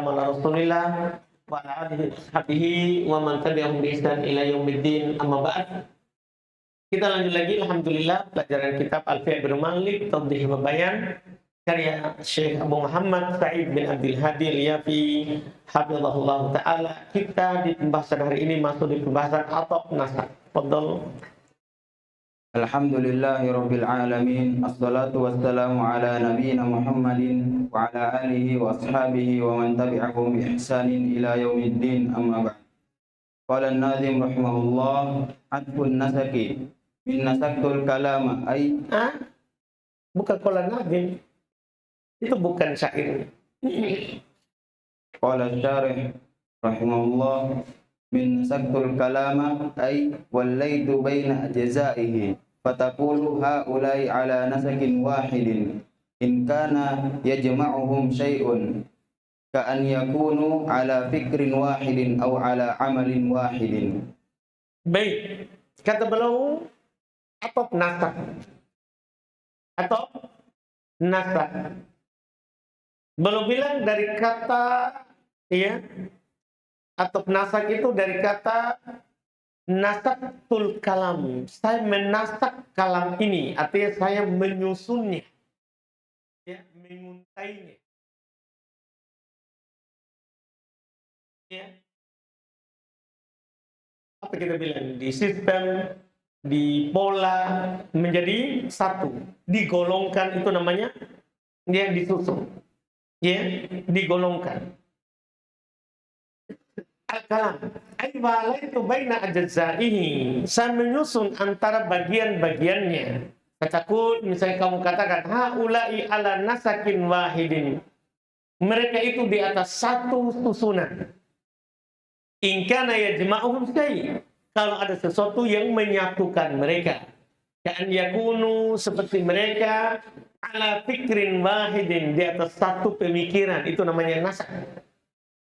ala Rasulillah wa ala alihi washabihi wa man tabi'ahum bi ihsan ila yaumiddin, amma ba'd. Kita lanjut lagi, alhamdulillah, pelajaran kitab Alfiah bin Malik Tawdih wa Bayan karya Syekh Abu Muhammad Sa'id bin Abdul Hadi Al-Yafi hafizahullah taala. Kita di pembahasan hari ini masuk di pembahasan atop nasab. Fadhal. Alhamdulillahirabbil alamin. Assalatu wassalamu ala nabiyyina Muhammadin wa ala alihi wa ashabihi wa man tabi'ahum bi ihsanin ila yaumiddin, amma ba'd. Qala an-nazim rahimahullah, adfun nasaki min nasaktul kalama ay Bukan qala nazim. Itu bukan syair. qala syarih rahimahullah, min nasaktul kalama ay wallaitu baina ajzaihi fataqulu haulai ala nasakin wahidin in kana yajma'uhum syai'un ka an yakunu ala fikrin wahidin aw ala amalin wahidin. Baik, kata beliau atop nasab. Atop nasab. Beliau bilang dari kata atop nasab itu dari kata nasaktul kalam. Saya menasak kalam ini, artinya saya menyusunnya, menguntainya. Apa kita bilang, di sistem, di pola menjadi satu, digolongkan, itu namanya disusun, digolongkan. Al-kalam ay walaitu baina ajzaihi, saya menyusun antara bagian-bagiannya. Kataku, misalnya kamu katakan haulai ala nasakin wahidin, mereka itu di atas satu susunan. In kana yajma'uhum syai', kalau ada sesuatu yang menyatukan mereka. Ka'an yakunu, seperti mereka ala fikrin wahidin, di atas satu pemikiran, itu namanya nasak.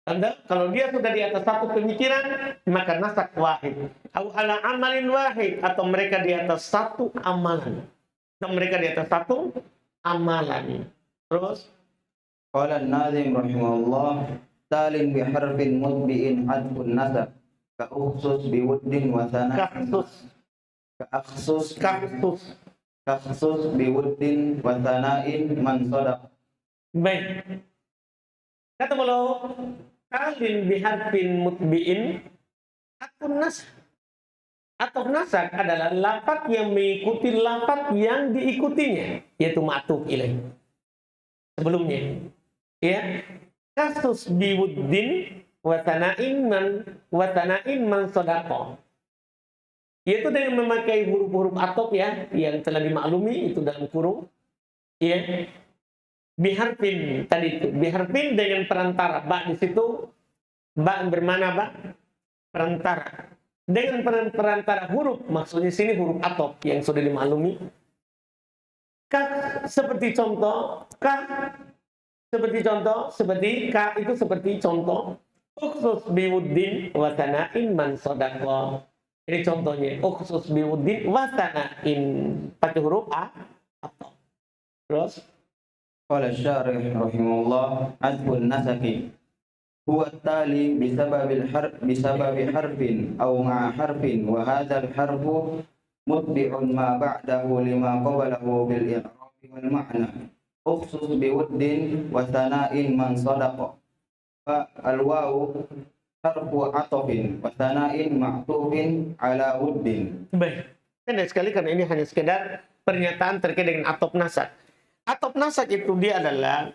Anda, kalau dia sudah di atas satu pemikiran, maka nasak wahid. Atau ala amalin wahid, atau mereka di atas satu amalan. Atau mereka di atas satu amalan. Terus, Qala an-nazim rahimahullah, talin bi harfin mutbi'in adfun nasab ka ukhsus bi wuddin wa sana'in kaksus bi wuddin wa sana'in man sadaq. Baik. Kata beliau, talin biharfin mutbi'in atun nasab. Atau nasab adalah lafaz yang mengikuti lafaz yang diikutinya, yaitu ma'tuf ilaih. Sebelumnya, kasus biwuddin watana'in man sodaqo, yaitu dengan memakai huruf-huruf atop yang telah dimaklumi itu dalam kurung, biharfin tadi itu, biharfin dengan perantara, ba di situ, ba bermana ba perantara, dengan perantara huruf, maksudnya sini huruf atop yang sudah dimaklumi. Ka seperti contoh, seperti ka itu seperti contoh, uksus biwuddin watana'in man sodaqo. Ini contohnya, uksus biwuddin watana'in, pakai huruf atop. Terus, Qala syarih rahimahullah, adfun nasaki huwa tali bisababi harfin aw ma'a harfin wa hadzal harfu mutbi'un ma ba'dahu lima qablahu bil i'rabi wal ma'na ukhsus biwuddin wa sana'in man sadaqa fa al wawu harfu atofin wa sana'in ma'tufin ala wuddin. baik. Pendek sekali karena ini hanya sekedar pernyataan terkait dengan atop nasab. Atop nasab itu dia adalah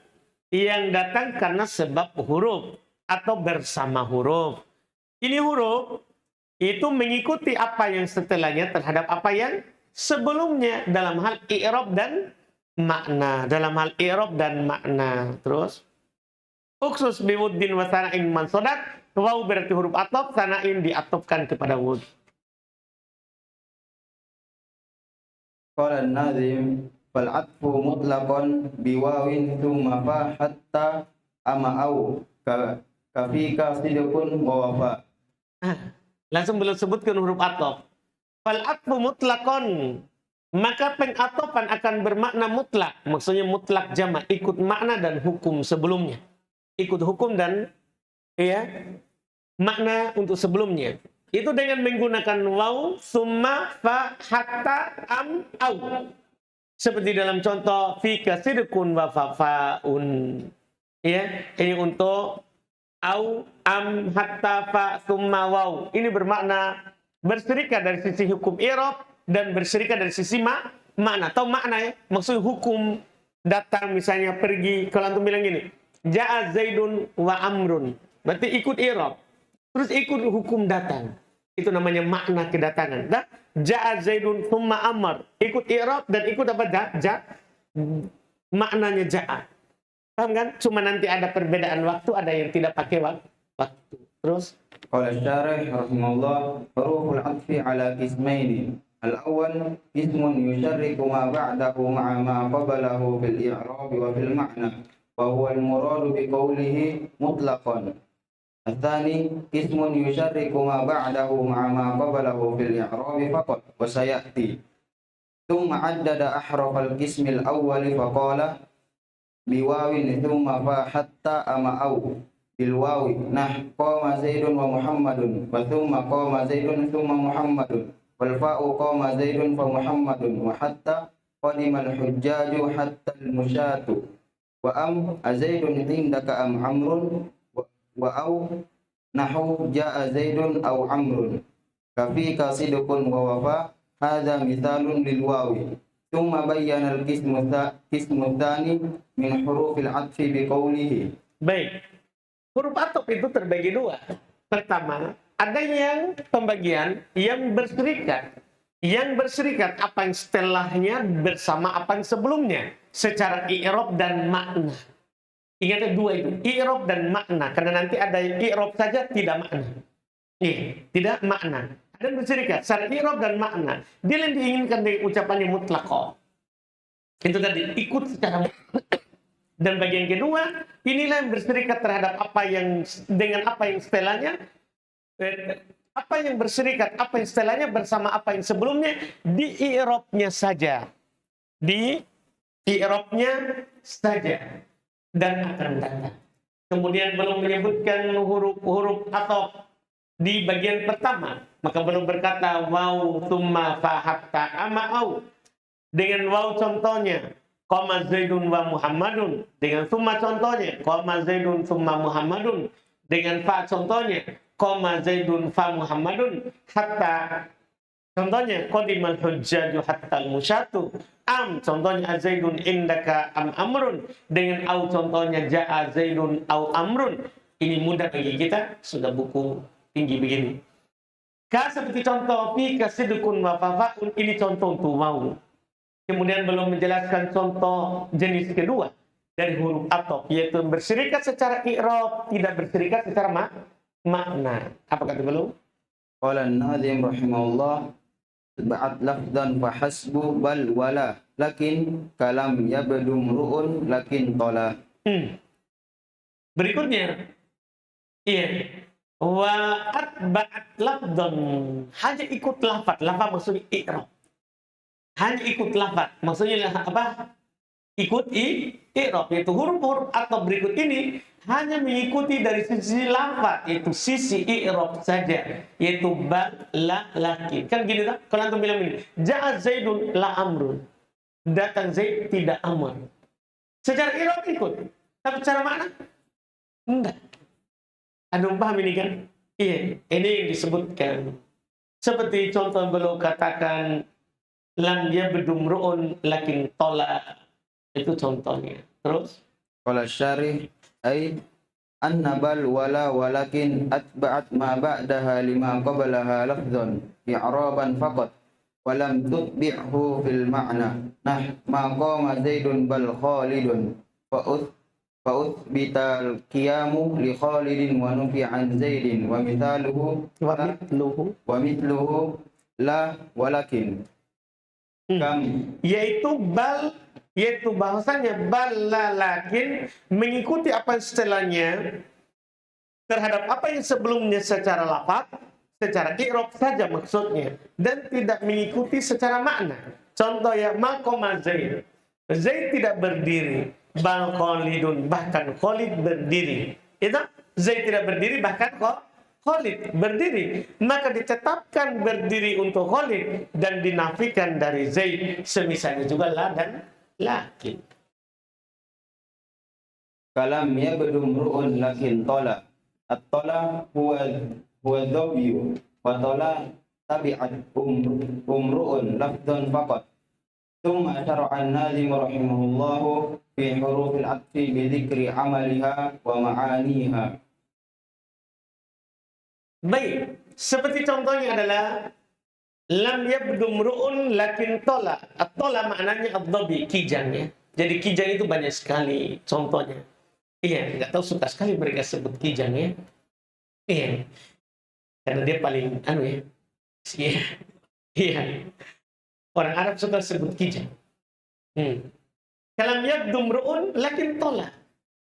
yang datang karena sebab huruf atau bersama huruf. Ini huruf itu mengikuti apa yang setelahnya terhadap apa yang sebelumnya dalam hal i'rab dan makna. Terus, uksus biwuddin wa sana'in man sodaq, waw berarti huruf atop, sana'in diatopkan kepada wud. Qala an-nazim fal atfu mutlaqan biwawin thumma fa hatta ama'au kafika sidqun wa wafa. Langsung belum sebutkan huruf atop. Fal atfu mutlaqan, maka pengatopan akan bermakna mutlak. Maksudnya mutlak jamak, ikut makna dan hukum sebelumnya. ikut hukum dan ya makna untuk sebelumnya. Itu dengan menggunakan waw, summa, fa, hatta, am, au. Seperti dalam contoh fika sidqun wa faun. Ya, ini untuk au, am, hatta, fa, summa, waw. Ini bermakna berserikat dari sisi hukum i'rab dan berserikat dari sisi makna. Tahu makna ya? Maksud hukum datang misalnya pergi, kalau antum bilang gini, ja'a zaidun wa amrun. Berarti ikut i'rab. Terus ikut hukum datang. Itu namanya makna kedatangan. Dah, ja'a zaidun thumma amar. Ikut i'rab dan ikut apa? Maknanya ja'a. Paham kan? Cuma nanti ada perbedaan waktu, ada yang tidak pakai waktu. Terus qala syarih rahimahullah huruful 'athfi 'ala qismaini. Al-awwal ismun yusharriku ma ba'dahu ma'a ma qablahu bil i'rab wa fil ma'na wa huwa al-muradu bi qawlihi mutlaqan. الثاني اسم يشرك ما بعده مع ما قبله في الإعراب فقط وسيأتي. ثم عدد أحرف القسم الأول فقال بواو ثم فا حتى أما أو بالواو قام زيد ومحمد وثم قام زيد ثم محمد والفاء قام زيد فمحمد وحتى قدم الحجاج حتى المشاة وأم أزيد عندك أم عمرو وأو نحو جاء زيد أو عمرو كفيك صدق ووفاء هذا مثال للواو. ثم بين القسم الثاني من حروف العطف بقوله. Baik, huruf atop itu terbagi dua. Pertama, ada yang pembagian yang berserikat. Yang berserikat apa yang setelahnya bersama apa yang sebelumnya secara i'rab dan makna. Ingat dua itu, i'rab dan makna. Karena nanti ada yang i'rab saja tidak makna. Tidak makna. Ada yang berserikat secara i'rab dan makna. Dia yang diinginkan dengan ucapannya mutlaqah. Itu tadi, ikut secara dan bagian kedua, inilah yang berserikat terhadap apa yang dengan apa yang setelahnya. Apa yang berserikat, apa yang setelahnya bersama apa yang sebelumnya di i'rabnya saja. Di i'rabnya saja. Dan akan datang. Kemudian belum menyebutkan huruf atop di bagian pertama, maka belum berkata waw thumma fa hatta ama au. Dengan waw contohnya qama zaidun wa muhammadun, dengan thumma contohnya qama zaidun thumma muhammadun, dengan fa contohnya qama zaidun fa muhammadun, hatta contohnya qadimal hujjaju hatta al-musyatu. Am contohnya zaidun indaka am amrun, dengan au contohnya jaa zaidun au amrun. Ini mudah bagi kita, sudah buku tinggi begini. Ka seperti contoh fi kasidukun wa fafaun, ini contoh untuk waw. Kemudian belum menjelaskan contoh jenis kedua dari huruf atop, yaitu berserikat secara i'rab, tidak berserikat secara makna. Apa kata belum? Qala an-nadhim rahimahullah ba'at lafdan fa hasbu bal wala lakin kalam yabdu mru'un lakin tola. Berikutnya wa atba'at lafdan, hanya ikut lafaz. Lafaz maksudnya i'rab, hanya ikut lafaz maksudnya apa? Ikut i'rab, yaitu huruf-huruf atau berikut ini hanya mengikuti dari sisi lafaz, yaitu sisi i'rab saja, yaitu ba, la, lakin. Kan gini tak? Kalau antum bilang ini, ja'a zaidun la amrun, datang zaid tidak amr. Secara i'rab ikut, tapi secara makna enggak. Antum paham ini kan? Iya, ini yang disebutkan. Seperti contoh beliau katakan lam yabdu mru'un lakin tola. Itu contohnya. Terus Qala syarih ay anna bal wala walakin atba'at ma ba'daha lima qablaha lafdhan i'raban faqat wa lam tutbi'hu fil ma'na nah ma qama zaidun bal khalidun fa uthbita al-qiyamu li khalidin wa nufi an zaidin wa mithaluhu la walakin yaitu bahasanya balalakin mengikuti apa setelahnya terhadap apa yang sebelumnya secara lafaz, secara i'rab saja maksudnya, dan tidak mengikuti secara makna. Contoh ya, maqama Zaid, Zaid tidak berdiri, bal khalidun, bahkan Khalid berdiri. Itu Zaid tidak berdiri, bahkan Khalid berdiri. Maka ditetapkan berdiri untuk Khalid dan dinafikan dari Zaid. Semisalnya juga la dan lakin. Kalam yabdu mru'un lakin tola. At-tola huwa dhabyu wa tola tabi'at umru'un lafdhan faqat. Thumma syara'a an-nazim rahimahullahu fi hurufil atfi bi dzikri amaliha wa ma'aniha. Baik, seperti contohnya adalah lam yabdu mru'un lakin tola. At-tola maknanya ad-dhabi, kijangnya. Jadi kijang itu banyak sekali contohnya. Iya, nggak tahu suka sekali mereka sebut kijang ya. Iya, karena dia paling ya. Iya, iya. Orang Arab suka sebut kijang. Kalam yabdu mru'un lakin tola.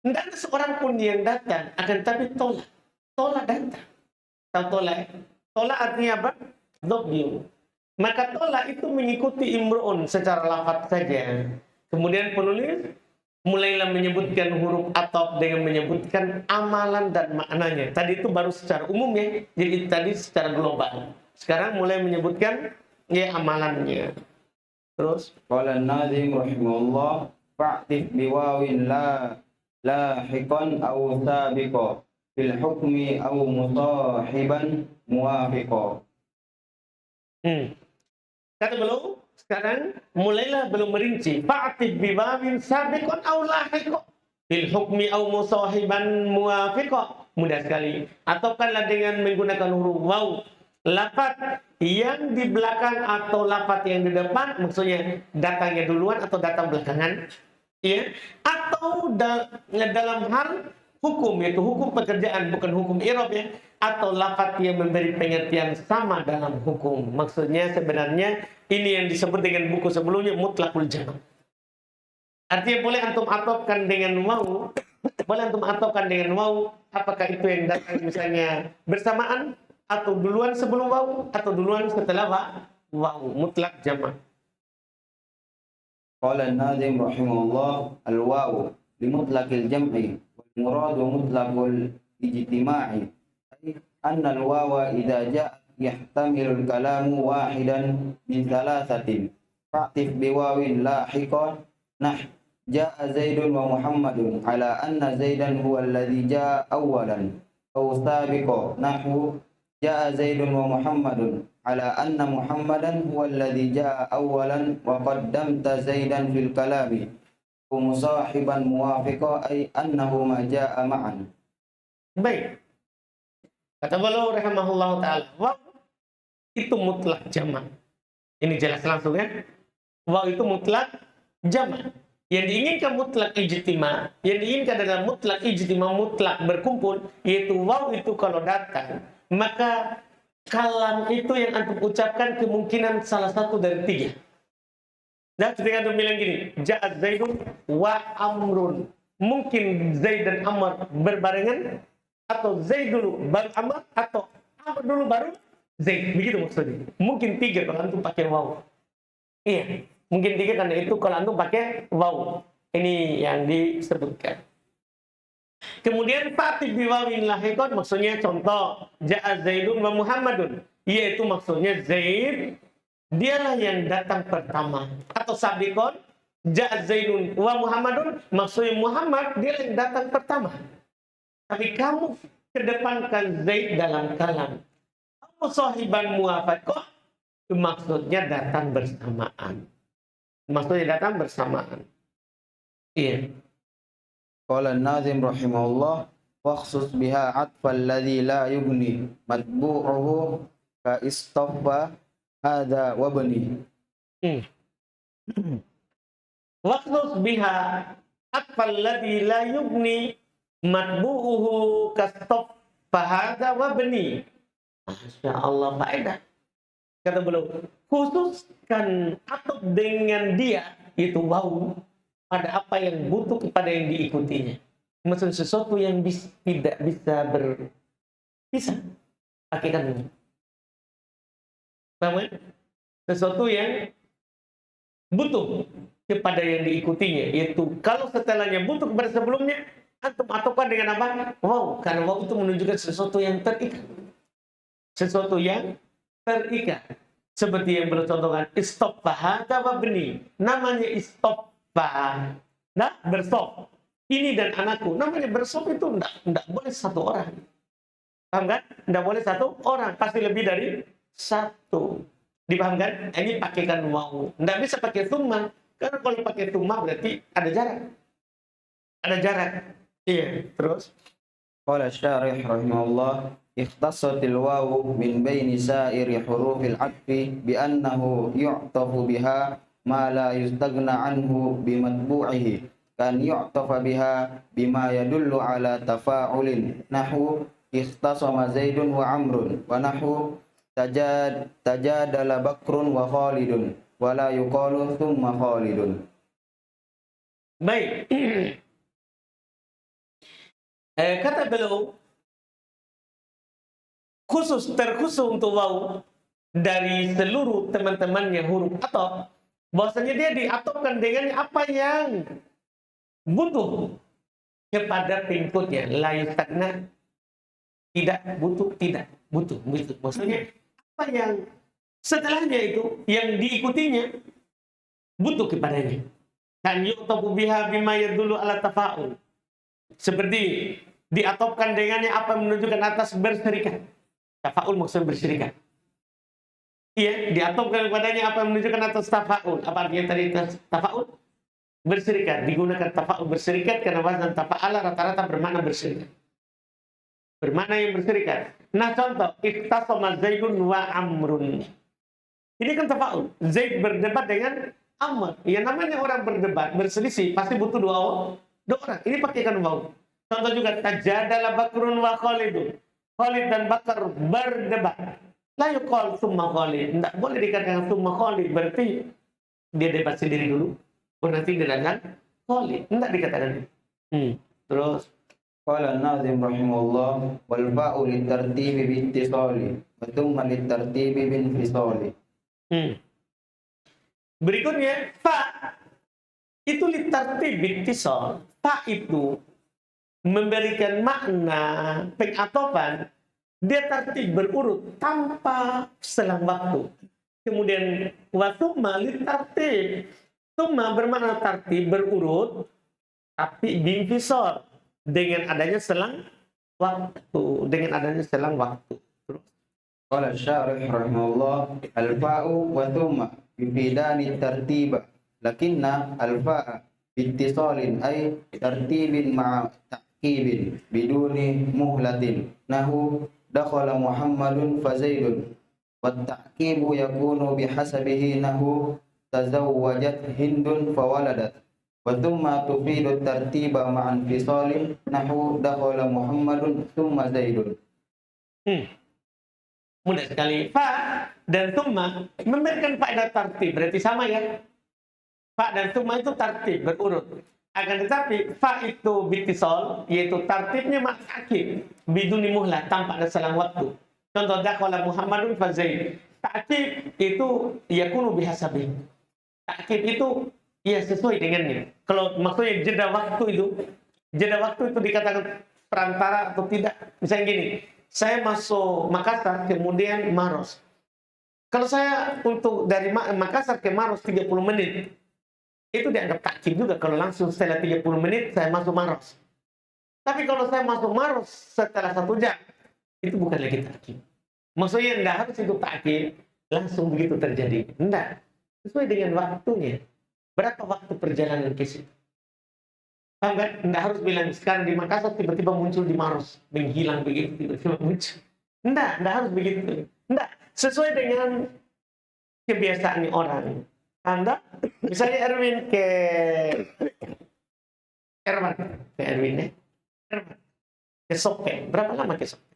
Tidak ada seorang pun yang datang, akan tapi tola. Tola datang. Tahu tola? Tola artinya apa? Dhabyu. Maka tola itu mengikuti imru'un secara lafaz saja. Kemudian penulis mulailah menyebutkan huruf ataf dengan menyebutkan amalan dan maknanya. Tadi itu baru secara umum ya. Jadi tadi secara global. Sekarang mulai menyebutkan ya amalannya. Terus Qala an-nazim rahimahullah fa'tif biwawin lahiqan aw sabiqa fil hukmi aw musahiban muwafiqa. Kata belum? Sekarang mulailah belum merinci. Fa'tif biwawin sabiqan aw lahiqan fil hukmi aw musahiban muwafiqa. Mudah sekali. Ataukahlah dengan menggunakan huruf waw, lafaz yang di belakang atau lafaz yang di depan, maksudnya datangnya duluan atau datang belakangan, ya, atau dalam hal hukum, yaitu hukum pekerjaan, bukan hukum i'rab ya, atau lafaz yang memberi pengertian sama dalam hukum. Maksudnya sebenarnya ini yang disebut dengan buku sebelumnya mutlaqul jama'. Artinya boleh antum atofkan dengan waw, boleh antum atofkan dengan waw, apakah itu yang datang misalnya bersamaan atau duluan sebelum waw atau duluan setelah waw, mutlak jama'. Qala an-nazim rahimahullah al-wawu li mutlaqil jam'i wal muradu mutlaqul ijtima'i. Ay anna al-wawa idza ja'a yahtamilu al-kalamu wahidan min thalathatin fa'tif biwawin lahiqan ja'a Zaidun wa Muhammadun ala anna Zaidan huwa alladhi ja'a awwalan aw sabiqa nahwu ja'a Zaidun wa Muhammadun ala anna Muhammadan huwa alladhi ja'a awwalan wa qaddamta Zaidan fil kalami wa musahiban muwafiqa ay annahu ma ja'a ma'an. Baik. Kata beliau rahimahullah ta'ala, waw itu mutlak jama'. Ini jelas langsung ya. Waw itu mutlak jama'. Yang diinginkan mutlak ijtima', yang diinginkan adalah mutlak ijtima', mutlak berkumpul, yaitu waw itu kalau datang, maka kalam itu yang antum ucapkan kemungkinan salah satu dari tiga. Dan ketika antum bilang gini, ja'at Zaidun wa Amrun, mungkin Zaid dan Amr berbarengan, atau Zaid dulu baru Amr, atau Amr dulu baru Zaid. Begitu maksudnya. Mungkin tiga kalau antum pakai waw. Iya, mungkin tiga karena itu kalau antum pakai waw. Ini yang disebutkan. Kemudian fatih biwawin lahiqan, maksudnya contoh ja'a Zaidun wa Muhammadun, yaitu maksudnya Zaid dialah yang datang pertama, atau sabiqon ja'a Zaidun wa Muhammadun, maksudnya Muhammad dia yang datang pertama, tapi kamu kedepankan Zaid dalam kalam. Kamu sahiban muwafiqah, maksudnya datang bersamaan, iya. Qala an-nazim rahimahullah wakhsus biha atfa alladhi la yubni matbu'uhu ka istaffa hadha wa bani. Wakhsus biha atfa alladhi la yubni matbu'uhu ka istaffa hadha wa bani. Masya Allah, faedah. Kata beliau, khususkan atau dengan dia, itu waw, pada apa yang butuh kepada yang diikutinya. Maksudnya sesuatu yang tidak bisa berpisah. Hakikatnya. Paham ya? Sesuatu yang butuh kepada yang diikutinya, yaitu kalau setelahnya butuh kepada sebelumnya, antum ataukan dengan apa? Wow, karena wow itu menunjukkan sesuatu yang terikat. Sesuatu yang terikat. Seperti yang bercontohkan istoppa hadza wabni. Namanya istoppa. Nah, bersop. Ini dan anakku. Namanya bersop itu enggak boleh satu orang. Paham kan? Enggak boleh satu orang, pasti lebih dari satu. Dipaham kan? Ini pakaikan wow. Enggak bisa pakai summa. Karena kalau pakai summa berarti ada jarak. Ada jarak. Iya, terus. Qala syarih rahimahullah, ikhtassatil wawu min baini sa'iri hurufil 'athfi bi annahu yu'tafu biha ma la yustaghna anhu bi matbu'ihi, kan yu'tafa biha bima yadullu ala tafa'ulin, nahu ikhtasama Zaidun wa Amrun, wa nahu tajadala Bakrun wa Khalidun, wa la yuqalu thumma Khalidun. Baik. Kata beliau, terkhusus untuk waw dari seluruh teman-temannya huruf atop, bahwasanya dia diatopkan dengan apa yang butuh kepada pengikutnya. La yustagna, tidak butuh, tidak butuh. Maksudnya apa yang setelahnya itu yang diikutinya butuh kepadanya. Kan yu'tabu biha bima yadullu ala tafa'ul. Seperti diatopkan dengannya apa yang menunjukkan atas berserikat. Tafa'ul maksudnya berserikat. Iya, diatopkan kepadanya apa yang menunjukkan atas tafa'ul. Apa artinya tadi tafa'ul? Berserikat. Digunakan tafa'ul berserikat karena wazan tafa'ala rata-rata bermakna berserikat. Bermakna yang berserikat. Nah contoh, ikhtasama Zaidun wa Amrun. Ini kan tafa'ul. Zaid berdebat dengan Amr. Ya namanya orang berdebat, berselisih, pasti butuh dua orang. Ini pakaikan waw. Contoh juga tajadala Bakrun wa Khalidun. Khalid dan Bakar berdebat. La yuqal summa Khalid. Tidak boleh dikatakan summa Khalid. Berarti dia debat sendiri dulu. Nanti dia datang Khalid. Tidak dikatakan itu. Terus. Qala an-nazim rahimahullah, wal fa'u litartibi bittisali wa thumma litartibi binfisali. Berikutnya fa itu litartib bittisal. Fa itu memberikan makna pengatopan, dia tertib berurut tanpa selang waktu. Kemudian watumma litartib, tumma bermakna tertib berurut tapi binfisal dengan adanya selang waktu, Terus Qala syarih rahimahullah, al-fa'u wa thumma yufidani tartiba, lakinna al-fa'a bittisalin ay tartibin ma'a ta'kibin biduni muhlatin, nahu dakhala Muhammadun fa Zaidun, wa ta'kibu yakunu bihasabihi, nahu tazawwajat Hindun fa waladat, wa thumma tufidu tartiba ma'an fisalin, nahu dakhala Muhammadun thumma Zaidun. Mudah sekali. Fa dan tumma memberikan faedah tartib, berarti sama ya. Fa dan tumma itu tartib berurut. Akan tetapi fa itu bitisol, yaitu tartibnya ma'akib biduni muhlah, tanpa ada selang waktu. Contoh dakhala Muhammadun fa Zaid. Ta'kib itu yakunu bihasabi. Ta'kib itu ya sesuai dengannya. Kalau maksudnya jeda waktu itu dikatakan perantara atau tidak. Misalnya gini, saya masuk Makassar kemudian Maros. Kalau saya untuk dari Makassar ke Maros 30 menit, itu dianggap takkib juga kalau langsung setelah 30 menit saya masuk Maros. Tapi kalau saya masuk Maros setelah 1 jam, itu bukan lagi takkib. Maksudnya enggak harus itu takkib langsung begitu terjadi. Enggak. Sesuai dengan waktunya. Berapa waktu perjalanan ke situ? Paham kan? Enggak harus bilang sekarang di Makassar tiba-tiba muncul di Maros, menghilang begitu tiba-tiba muncul. Enggak harus begitu. Enggak, sesuai dengan kebiasaan orang. Anda misalnya Erwin ke Erwin ke Sope, berapa lama ke Sope?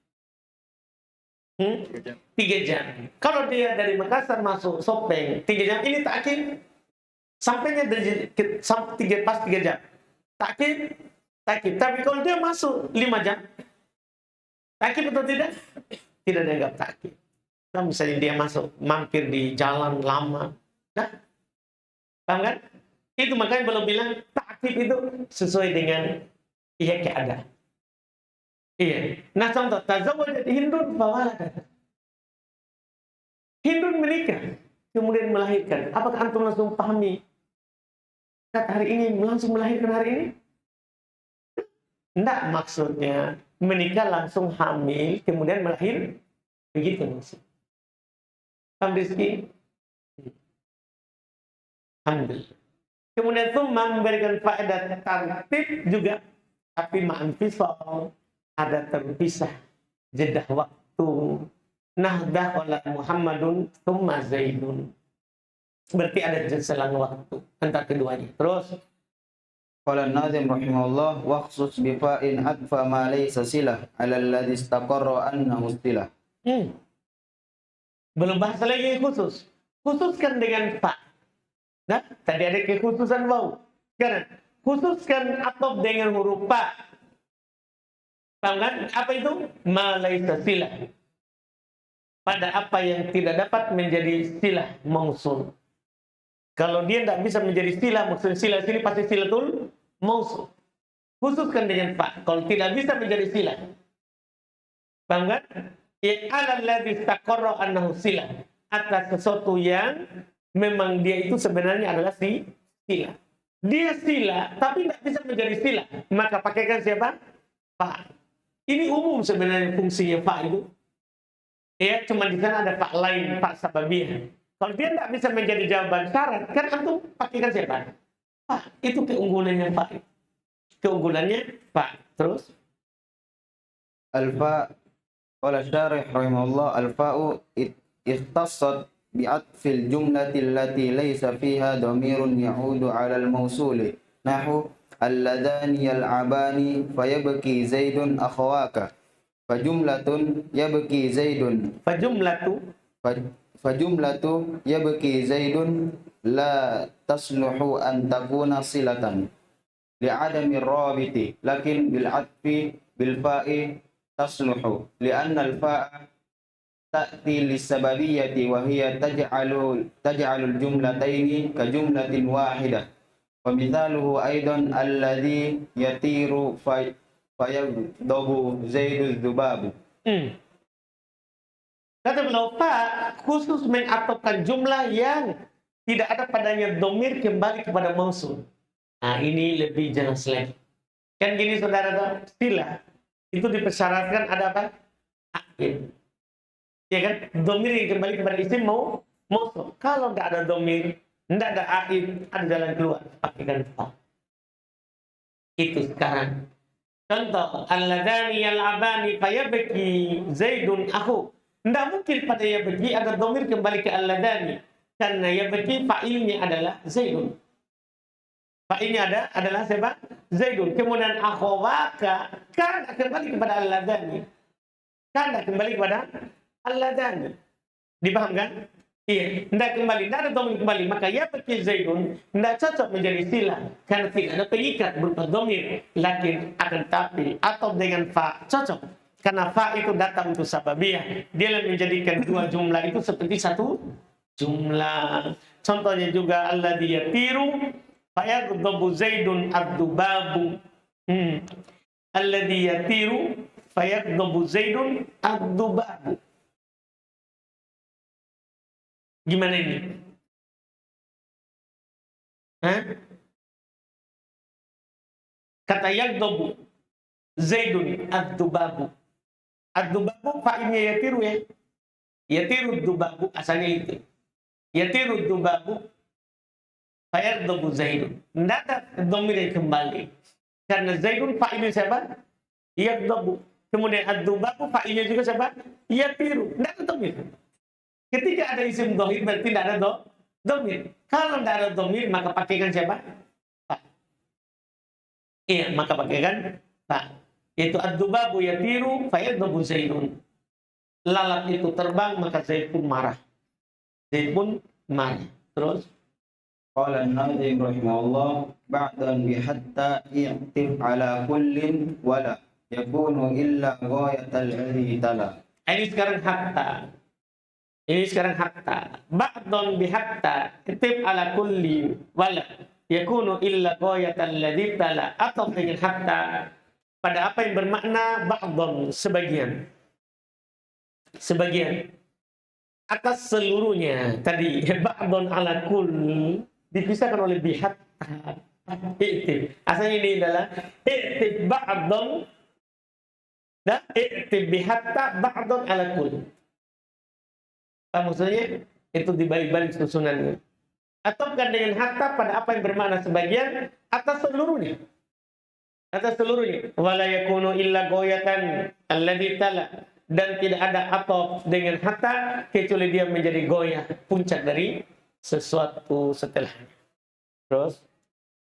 3 jam. Kalau dia dari Makassar masuk Sopeng 3 jam, ini takkib. Sampainya pas 3 jam. Takkib. Tapi kalau dia masuk 5 jam, takkib atau tidak? Tidak dianggap takkib. Nah, misalnya dia masuk mampir di jalan lama, paham kan? Itu makanya belum bilang ta'kid itu sesuai dengan keadaan. Iya. Nah contoh, tazawwajat Hindun fawaladat. Hindun menikah, kemudian melahirkan. Apakah antum langsung pahami? Kata hari ini langsung melahirkan hari ini? Enggak, maksudnya menikah langsung hamil, kemudian melahir. Begitu maksudnya. Paham Rizki? Alhamdulillah. Kemudian itu memberikan faedah tartib juga. Tapi ma'anfisal. Ada terpisah jeda waktu. Nahdah wala Muhammadun thumma Zaidun. Berarti ada selang waktu antara keduanya. Terus Qala an-nazim rahimahullah wa khusus bi fa'in adfa ma laysa silah 'ala alladhi istaqarra annahu istilah. Belum bahas lagi khusus. Khususkan dengan fa. Nah, tadi ada kekhususan waw. Sekarang khususkan atop dengan huruf fa. Paham kan? Apa itu? Ma laysa silah. Pada apa yang tidak dapat menjadi silah mausul. Kalau dia tidak bisa menjadi silah, maksudnya silah sini pasti silatul mausul. Khususkan dengan fa. Kalau tidak bisa menjadi silah. Paham kan? Ya alal ladzi istaqarra annahu silah. Atas sesuatu yang memang dia itu sebenarnya adalah silah. Dia silah, tapi tidak bisa menjadi silah. Maka pakaikan siapa? Fa. Ini umum sebenarnya fungsinya fa itu. Ya, cuma di sana ada fa lain, fa sababiyah. Kalau dia tidak bisa menjadi jawaban syarat, kan antum pakaikan siapa? Fa. Itu keunggulannya fa. Keunggulannya fa. Terus Al-fa qala syarih rahimahullah al-fa'u ikhtassat bi'atfil jumlati allati laysa fiha dhamirun ya'udu 'ala al-mawsuli nahu alladhani yal'abani fayabki zaidun akhawaka fajumlatun yabki zaidun fajumlatu yabki zaidun la tasluhu an takuna silatan li'adami rabiti lakin bil'atfi bilfa'i tasluhu li'anna al-fa'a ta'ti lis-sababiyyati wa hiya taj'alul jumlataini ka jumlatin wahidah. Wa mithaluhu aidan alladhi yatiru fayagdabu zaiduz dubabu. Kata beliau, fa khusus mengatopkan jumlah yang tidak ada padanya domir kembali kepada mausul. Nah, ini lebih jelas lagi. Kan gini saudara, silah itu dipersyaratkan ada apa? Akid. Ya kan? Domir yang kembali kepada isim mausul. Kalau tidak ada domir, tidak ada akid, ada jalan keluar. Pakaikan fa. Itu sekarang. Contoh, alladhani yal'abani fayabki zaidun akhu. Tidak mungkin pada yabki ada domir kembali ke alladhani. Karena yabki fa'ilnya adalah zaidun. Fa'ilnya adalah siapa? Zaidun. Kemudian akhawaka kan kembali kepada alladhani. Kan kembali kepada alladhani. Dipahamkan? Iya, tidak kembali, tidak ada domir kembali. Maka yabki zaidun tidak cocok menjadi silah. Karena tidak ada pengikat berupa domir. Lakin akan tapi atau dengan fa cocok. Karena fa itu datang untuk sababiyah. Dia menjadikan dua jumlah itu seperti satu jumlah. Contohnya juga alladzi yatiru fayagdabu zaidun ad-dubabu. Alladzi yatiru fayagdabu zaidun ad-dubabu. Gimana ini? Kata yagdabu zaidun ad-dubabu. Ad-dubabu fa'ilnya yatiru ya. Yatiru ad-dubabu asalnya itu. Yatiru ad-dubabu fayagdabu zaidun. Tidak ada dhamir yang kembali. Karena zaidun fa'ilnya siapa? Yagdabu. Kemudian ad-dubabu fa'ilnya juga siapa? Yatiru. Tidak ada dhamir. Ketika ada isim dhamir berarti tidak ada dhamir. Kalau tidak ada dhamir maka pakaikan siapa? Fa. Iya, maka pakaikan fa. Yaitu ad-dubabu yatiru fayagdabu zaidun. Lalat itu terbang maka Zaid pun marah. Zaid pun marah. Terus Qala an-nazim rahimahullah ba'dan bi hatta i'tif ala kullin wala yakunu illa ghayatal ladzi tala. Ini sekarang hatta. Ba'dan bi hatta i'tif ala kulli wala yakunu illa ghayatan ladzi tala, atau dengan hatta pada apa yang bermakna ba'dhan, sebagian. Sebagian atas seluruhnya. Tadi ba'dhan ala kull dipisahkan oleh bihat. I'tib. Asalnya ini adalah i'tib ba'dhan dan i'tib bihatta ba'dhan ala kull. Apa maksudnya? Itu dibalik-balik susunannya. Ataukan dengan hatta pada apa yang bermakna sebagian atas seluruhnya. Atas seluruhnya. Wala yakunu illa ghayatan alladzi tala, dan tidak ada ataf dengan hatta kecuali dia menjadi goyah, puncak dari sesuatu setelahnya. Terus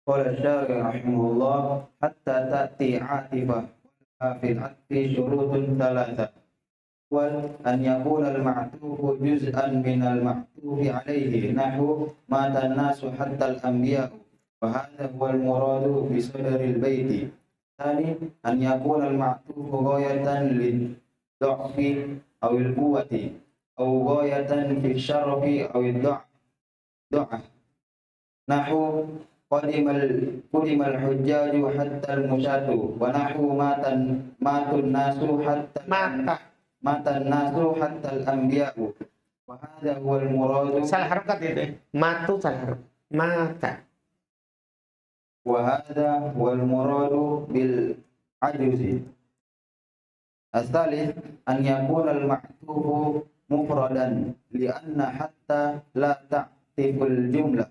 qala syarih rahimahullah hatta ta'ti 'atifah fil 'atfi syurutun thalatha. Wal an yakuna al-ma'tufu juz'an min al-ma'tufi alayhi nahu mata an-nasu hatta al-anbiya wa hadha huwa al-muradu bi sadri al-baiti. Thani an yakuna al-ma'tufu ghayatan lid-dha'fi aw al-quwwati aw ghayatan fi syarafi aw ad-du'ah nahu qadimal hujjaju hatta al-musyatu wa nahu matun nasu hatta matan nasu hatta al-anbiya'u wa hadha huwa al-muradu. salah harakat itu. Matu salah harakat. Mata. Wa hadha huwa al-muradu bil ajuzi. As-salih an yakuna al-ma'tufu mufradan li'anna hatta la ta'tiful jumlah.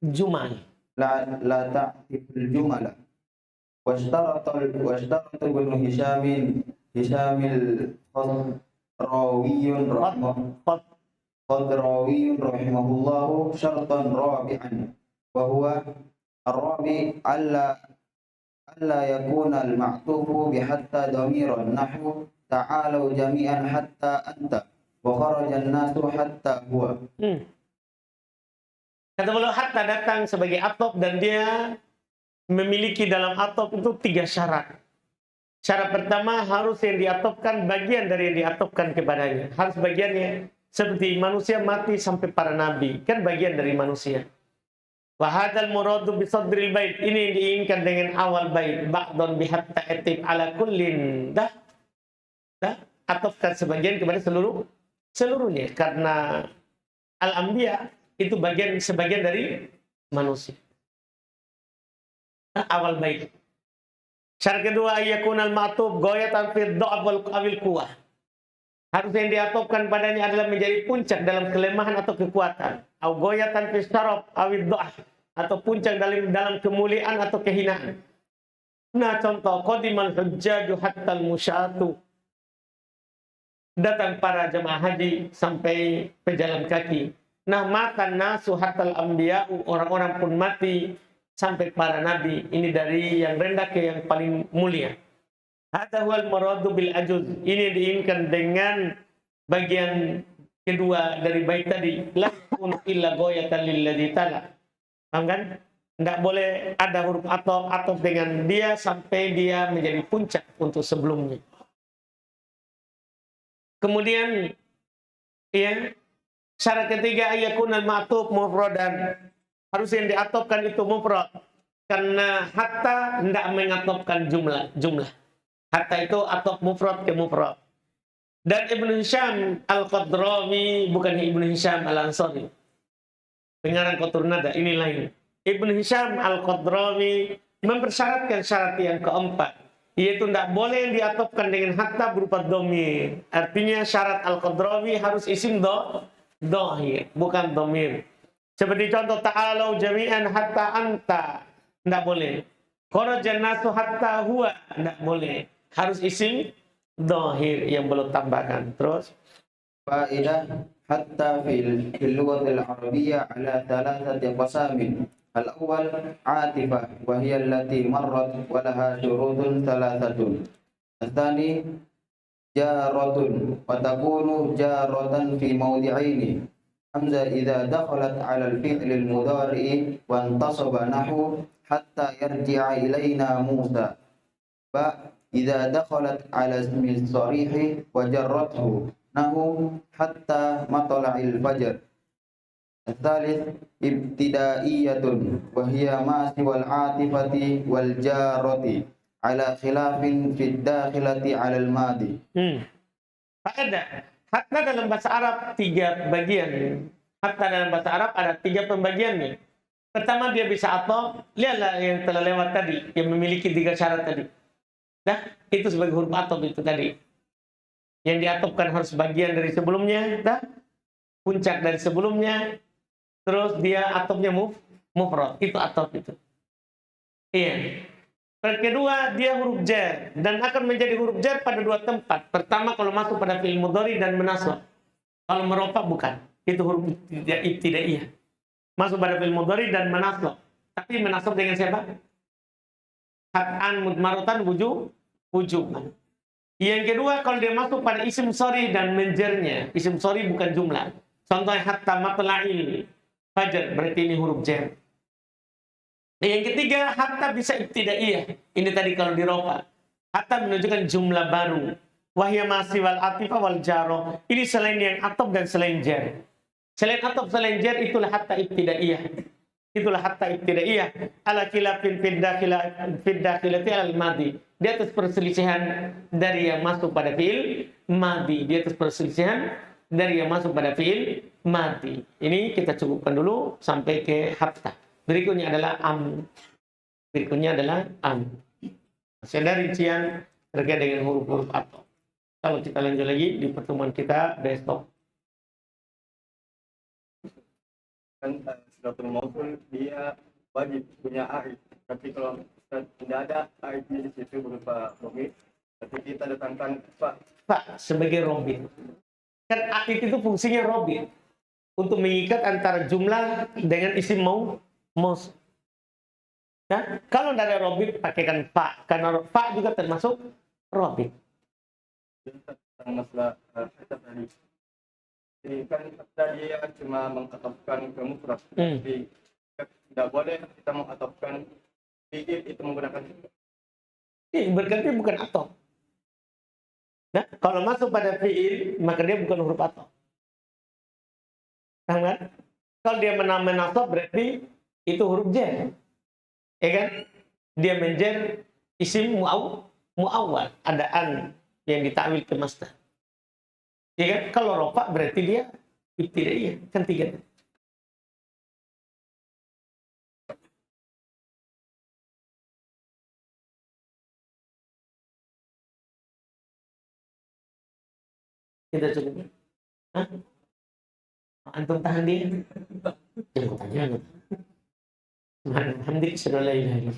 Jumal. La ta'tiful jumlah. Washtarata ibn Hishamil Qadrawiyun rahimahullahu syartan rabi'an wa huwa ar-rabi' alla yakuna al-ma'tufu bi hatta damiran nahwu ta'alu jami'an hatta anta wa kharaja an-nasu hatta huwa. Kata beliau hatta datang sebagai atop dan dia memiliki dalam atop itu 3 syarat. Syarat pertama, harus yang diatopkan bagian dari yang diatopkan kepadanya. Harus bagiannya seperti manusia mati sampai para nabi. Kan bagian dari manusia. Wa hadzal muradu bi sadril bait. Ini yang diinginkan dengan awal bait. Ba'dhan bi hatta atib ala kullin. Dah. Atopkan sebagian kepada seluruhnya. Karena al-anbiya itu sebagian dari manusia. Awal bait. Syarat kedua, ayakunal ma'tub ghayatan fi dha'f wal quwwah. Harus yang diatopkan padanya adalah menjadi puncak dalam kelemahan atau kekuatan. Au ghayatan fi syaraf aw dha'f, atau puncak dalam kemuliaan atau kehinaan. Nah, contoh qadimal hujjaju hatta al-musyatu. Datang para jemaah haji sampai pejalan kaki. Nah, makan nasu hatta al-anbiya'u, orang-orang pun mati sampai para nabi. Ini dari yang rendah ke yang paling mulia. Hadza huwal muradu bil ajuz. Ini diinginkan dengan bagian kedua dari bait tadi. La yakunu illa ghayatan lil ladzi tala. Paham kan? Tidak boleh ada huruf atau dengan dia sampai dia menjadi puncak untuk sebelumnya. Kemudian syarat ketiga, ayakunal ma'tuf mufradan. Harus yang diatopkan itu mufrad. Karena hatta tidak mengatopkan jumlah. Hatta itu atop mufrad ke mufrad. Dan Ibnu Hisham Al-Qadrami, bukan Ibnu Hisham Al-Ansari. Pengarang Qatur Nada, ini lain. Ibnu Hisham Al-Qadrami mempersyaratkan syarat yang keempat. Yaitu tidak boleh yang diatopkan dengan hatta berupa dhamir. Artinya syarat Al-Qadrami harus isim dhahir, bukan dhamir. Seperti contoh ta'alau jami'an hatta anta. Tidak boleh. Kharajan nasu hatta huwa. Tidak boleh. Harus isim dhahir yang belum tambahkan. Terus. Fa'idah hatta fil lughatil arabiyyah ala thalathati qasamin. Al-awwal 'atifah wa hiya allati marrat wa laha syurutun thalathatun. Ats-tsani jaratun wa takunu jaratan fi mawdi'aini. Hamzah idza dakhalat 'ala al-fi'l al-mudhari' wa intasaba nahu hatta yarji'a ilaina Musa. Ba idza dakhalat 'ala ismi as-sarih wa jarrathu nahu hatta matla'il fajr. الثالث ابتدائية وهي ما سوى العاطفة والجارة على خلاف في الداخلة على الماضي. Faedah. Hatta dalam bahasa Arab 3 bagian. Hatta dalam bahasa Arab ada 3 pembagiannya. Pertama dia bisa atop. Lihatlah yang telah lewat tadi, yang memiliki 3 syarat tadi. Dah, itu sebagai huruf atop itu tadi. Yang diatopkan harus bagian dari sebelumnya, dah. Puncak dari sebelumnya. Terus dia atopnya mufrad. Itu atop itu. Iya. Yang kedua, dia huruf jar dan akan menjadi huruf jar pada 2 tempat. Pertama kalau masuk pada fi'il mudhari dan menasab. Kalau merofa bukan. Itu huruf ibtidaiyah. Masuk pada fi'il mudhari dan menasab. Tapi menasab dengan siapa? Hat'an mudmarotan wujuban. Yang kedua, kalau dia masuk pada isim sorry dan menjernya. Isim sorry bukan jumlah. Contohnya hatta matla'il fajar, berarti ini huruf jar. Yang ketiga, hatta bisa ibtidaiyah. Ini tadi kalau di rofa. Hatta menunjukkan jumlah baru. Wahya masih wal atifah wal jaro. Ini selain yang atop dan selain jar. Selain atop, selain jar, itulah hatta ibtidaiyah. Itulah hatta ibtidaiyah. Ala khilafin fid-dakhilati al-madi. Di atas perselisihan dari yang masuk pada fi'il madi. Di atas perselisihan dari yang masuk pada fi'il madi. Ini kita cukupkan dulu sampai ke hatta. Berikutnya adalah am. Berikutnya adalah am. Masih ada rincian terkait dengan huruf-huruf atop. Kalau kita lanjut lagi di pertemuan kita besok. Kan Silatul Mausul dia wajib punya aid. Tapi kalau tidak ada aidnya di situ berupa robit, tapi kita datangkan Pak sebagai robit. Kan aid itu fungsinya robit. Untuk mengikat antara jumlah dengan isim maus. Nah, kalau tidak ada robit, pakaikan fa. Karena fa juga termasuk robit. tentang masalah kita tadi. Jadi kan tadi ya cuma mengatopkan ke mufrad. Jadi tidak boleh kita mengatopkan fi'il itu menggunakan Berarti bukan atop. Nah, kalau masuk pada fi'il, maka dia bukan huruf atop. Kan? Kalau dia menasab berarti itu huruf jar. Ya kan? Dia menjer isim muawwal, ada an yang ditakwil ke masdar. Ya kan? Kalau rofa berarti dia ibtidaiyah, kan 3. Kita coba. Hah? Antum tahan dia. Jangan tanya. Alhamdulillah,